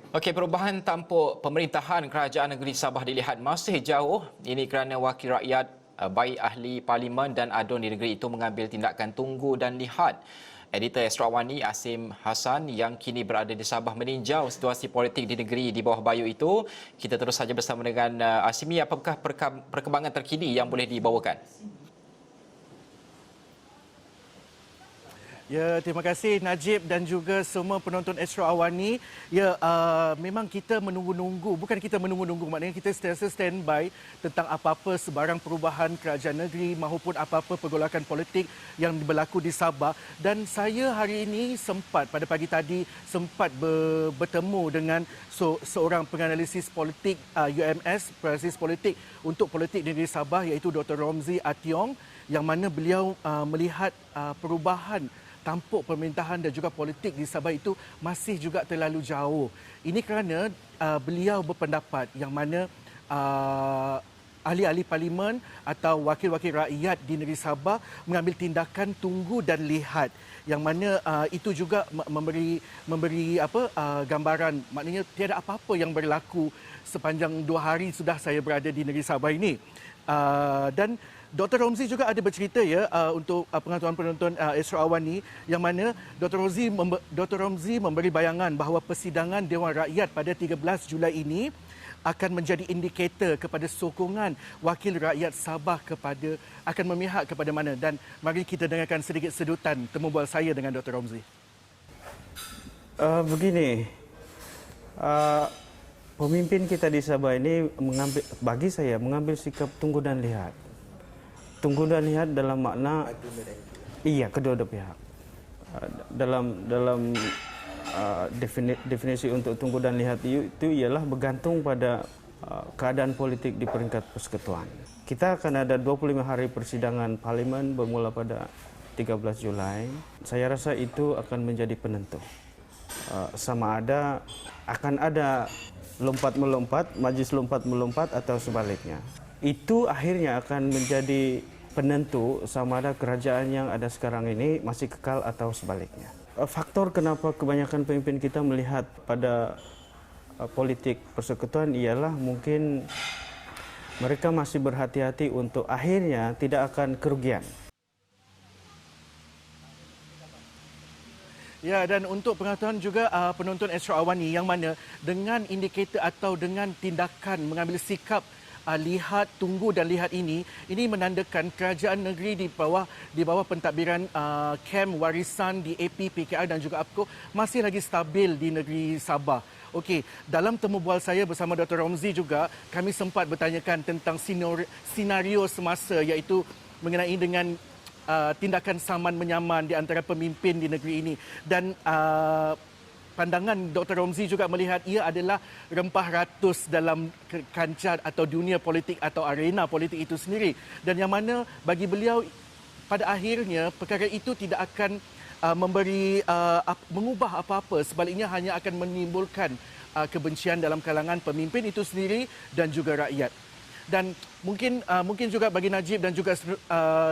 Okey, perubahan tampuk pemerintahan kerajaan negeri Sabah dilihat masih jauh. Ini kerana wakil rakyat, baik ahli parlimen dan ADUN di negeri itu mengambil tindakan tunggu dan lihat. Editor Astro Awani Asim Hassan yang kini berada di Sabah meninjau situasi politik di negeri di bawah bayu itu. Kita terus saja bersama dengan Asimi. Apakah perkembangan terkini yang boleh dibawakan? Ya, terima kasih Najib dan juga semua penonton Astro Awani. Ya, memang kita menunggu-nunggu, bukan kita menunggu-nunggu, maknanya kita sentiasa standby tentang apa-apa sebarang perubahan kerajaan negeri maupun apa-apa pergolakan politik yang berlaku di Sabah. Dan saya hari ini pada pagi tadi sempat bertemu dengan seorang penganalisis politik UMS, penganalisis politik untuk politik negeri Sabah iaitu Dr. Romzi Ationg, yang mana beliau melihat perubahan tampuk pemerintahan dan juga politik di Sabah itu masih juga terlalu jauh. Ini kerana beliau berpendapat yang mana ahli-ahli parlimen atau wakil-wakil rakyat di negeri Sabah mengambil tindakan tunggu dan lihat, yang mana itu juga memberi gambaran, maknanya tiada apa-apa yang berlaku sepanjang 2 hari sudah saya berada di negeri Sabah ini. Dan Dr. Romzi juga ada bercerita untuk pengetahuan penonton Astro Awani, yang mana Dr. Romzi memberi bayangan bahawa persidangan Dewan Rakyat pada 13 Julai ini akan menjadi indikator kepada sokongan wakil rakyat Sabah akan memihak kepada mana. Dan mari kita dengarkan sedikit sedutan temu bual saya dengan Dr. Romzi. Begini, pemimpin kita di Sabah ini bagi saya mengambil sikap tunggu dan lihat. Tunggu dan lihat dalam makna kedua-dua pihak. Dalam definisi untuk tunggu dan lihat itu ialah bergantung pada keadaan politik di peringkat persekutuan. Kita akan ada 25 hari persidangan parlimen bermula pada 13 Julai. Saya rasa itu akan menjadi penentu. Sama ada akan ada lompat-melompat, majlis lompat-melompat atau sebaliknya. Itu akhirnya akan menjadi penentu sama ada kerajaan yang ada sekarang ini masih kekal atau sebaliknya. Faktor kenapa kebanyakan pemimpin kita melihat pada politik persekutuan ialah mungkin mereka masih berhati-hati untuk akhirnya tidak akan kerugian. Ya, dan untuk pengetahuan juga penonton Astro Awani, yang mana dengan indikator atau dengan tindakan mengambil sikap lihat, tunggu dan lihat ini menandakan kerajaan negeri di bawah pentadbiran kem warisan di AP, PKR dan juga APCO masih lagi stabil di negeri Sabah. Okey, dalam temu bual saya bersama Dr. Romzi juga, kami sempat bertanyakan tentang senario semasa, iaitu mengenai dengan tindakan saman menyaman di antara pemimpin di negeri ini. Dan pandangan Dr. Romzi juga melihat ia adalah rempah ratus dalam kancah atau dunia politik atau arena politik itu sendiri. Dan yang mana bagi beliau pada akhirnya perkara itu tidak akan mengubah apa-apa. Sebaliknya hanya akan menimbulkan kebencian dalam kalangan pemimpin itu sendiri dan juga rakyat. Dan mungkin juga bagi Najib dan juga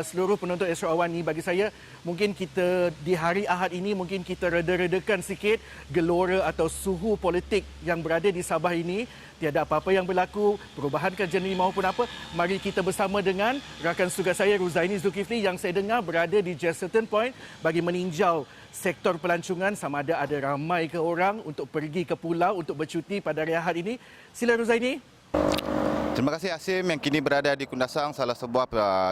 seluruh penonton Astro Awani, bagi saya mungkin kita di hari Ahad ini mungkin kita reda-redakan sikit gelora atau suhu politik yang berada di Sabah ini. Tiada apa-apa yang berlaku, perubahan kerajaan ini maupun apa. Mari kita bersama dengan rakan tugas saya Ruzaini Zulkifli yang saya dengar berada di Just Certain Point bagi meninjau sektor pelancongan sama ada ramai ke orang untuk pergi ke pulau untuk bercuti pada hari Ahad ini. Sila Ruzaini. Terima kasih Asim yang kini berada di Kundasang, salah sebuah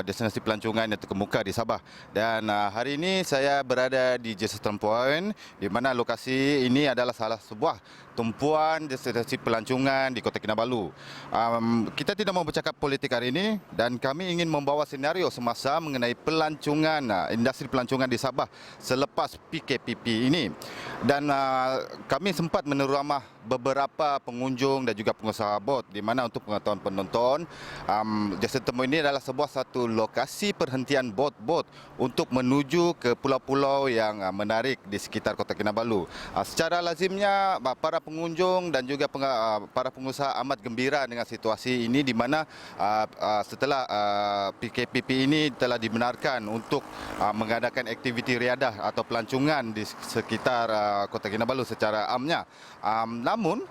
destinasi pelancongan yang terkemuka di Sabah. Dan hari ini saya berada di Just Point, di mana lokasi ini adalah salah sebuah tumpuan destinasi pelancongan di Kota Kinabalu. Kita tidak mau bercakap politik hari ini dan kami ingin membawa senario semasa mengenai pelancongan, industri pelancongan di Sabah selepas PKPP ini. Dan kami sempat meneramah beberapa pengunjung dan juga pengusaha bot, di mana untuk pengetahuan penonton, Jasa Temu ini adalah satu lokasi perhentian bot-bot untuk menuju ke pulau-pulau yang menarik di sekitar Kota Kinabalu. Secara lazimnya para pengunjung dan juga para pengusaha amat gembira dengan situasi ini, di mana setelah PKPP ini telah dibenarkan untuk mengadakan aktiviti riadah atau pelancongan di sekitar Kota Kinabalu secara amnya. Namun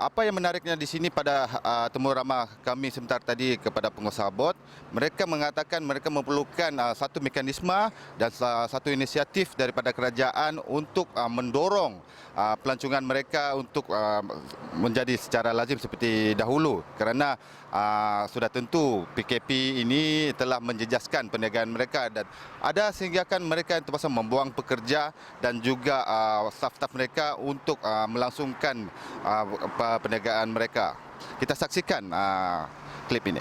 apa yang menariknya di sini pada temu ramah kami sebentar tadi kepada pengusaha bot, mereka mengatakan mereka memerlukan satu mekanisme dan satu inisiatif daripada kerajaan untuk mendorong pelancongan mereka untuk menjadi secara lazim seperti dahulu, kerana sudah tentu PKP ini telah menjejaskan perniagaan mereka dan ada sehinggakan mereka yang terpaksa membuang pekerja dan juga staf-staf mereka untuk melangsungkan perniagaan mereka. Kita saksikan klip ini.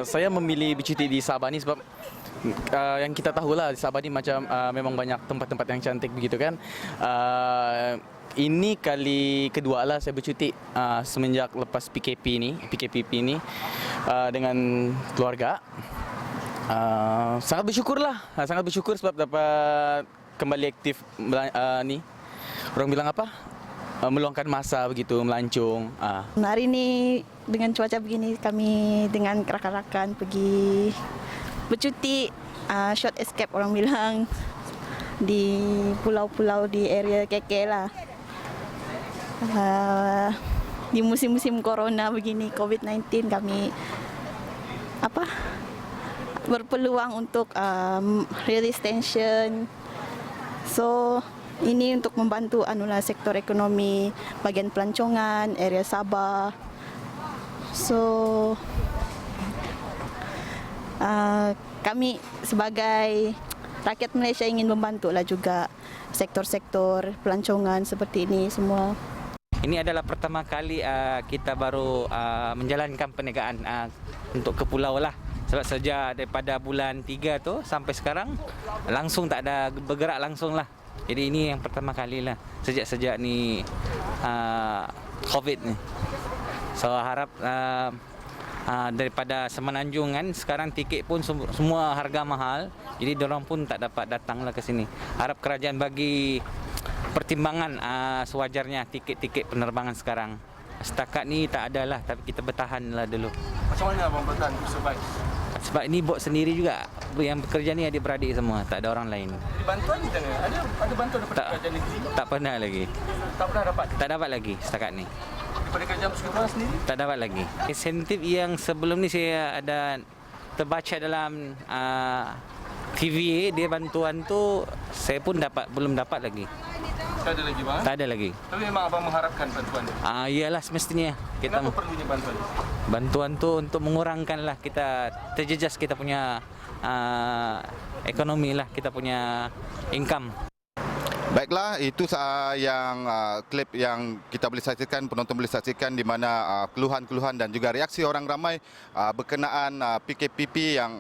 Saya memilih bercuti di Sabah ni sebab yang kita tahulah di Sabah ni macam memang banyak tempat-tempat yang cantik begitu kan. Ini kali kedua lah saya bercuti semenjak lepas PKPP ni dengan keluarga. Sangat bersyukur sebab dapat kembali aktif ni. Orang bilang apa? Meluangkan masa begitu, melancong. Hari ini dengan cuaca begini, kami dengan rakan-rakan pergi bercuti, short escape orang bilang, di pulau-pulau di area KK lah. Di musim-musim corona begini, COVID-19, kami berpeluang untuk release tension. So ini untuk membantu sektor ekonomi, bagian pelancongan, area Sabah. So kami sebagai rakyat Malaysia ingin membantu lah juga sektor-sektor pelancongan seperti ini semua. Ini adalah pertama kali kita baru menjalankan perniagaan untuk ke pulau lah. Sebab sejak daripada bulan 3 tu sampai sekarang langsung tak ada bergerak langsung lah. Jadi ini yang pertama kali lah sejak ni COVID ni. So harap daripada Semenanjung kan sekarang tiket pun semua harga mahal. Jadi diorang pun tak dapat datang lah ke sini. Harap kerajaan bagi pertimbangan sewajarnya tiket-tiket penerbangan sekarang. Setakat ni tak ada lah, tapi kita bertahan lah dulu. Macam mana abang bertahan untuk survive? Sebab ini bot sendiri juga. Yang bekerja ni adik-beradik semua, tak ada orang lain. Bantuan macam mana? Ada bantuan daripada kerajaan negeri? Tak pernah lagi. Tak pernah dapat? Tak dapat lagi setakat ni. Daripada kerajaan persekutuan sendiri? Tak dapat lagi. Insentif yang sebelum ni saya ada terbaca dalam TVA, dia bantuan tu saya pun belum dapat lagi. Tak ada lagi bang? Tak ada lagi. Tapi memang abang mengharapkan bantuan tu? Iyalah semestinya. Kenapa perlunya bantuan? Bantuan tu untuk mengurangkanlah kita terjejas kita punya ekonomi lah, kita punya income. Baiklah, itu yang klip yang kita boleh saksikan, penonton boleh saksikan, di mana keluhan-keluhan dan juga reaksi orang ramai berkenaan PKPP yang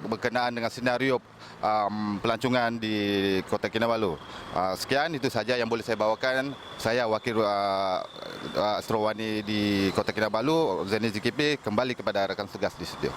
berkenaan dengan senario pelancongan di Kota Kinabalu. Sekian, itu saja yang boleh saya bawakan. Saya Wakil Astro Wani di Kota Kinabalu, Zaini ZKP, kembali kepada rakan segas di studio.